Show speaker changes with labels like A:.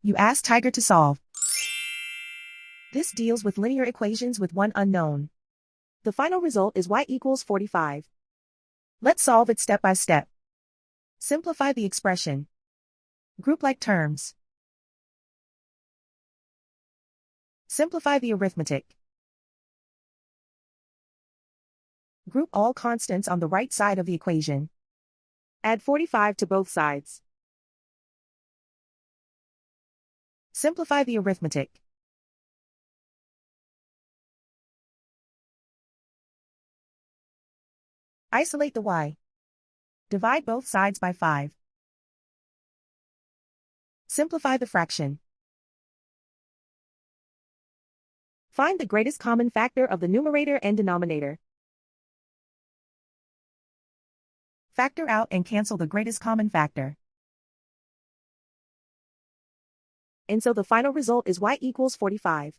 A: You ask Tiger to solve. This deals with linear equations with one unknown. The final result is y equals 45. Let's solve it step by step. Simplify the expression. Group like terms. Simplify the arithmetic. Group all constants on the right side of the equation. Add 45 to both sides. Simplify the arithmetic. Isolate the y. Divide both sides by 5. Simplify the fraction. Find the greatest common factor of the numerator and denominator. Factor out and cancel the greatest common factor. And so the final result is y equals 45.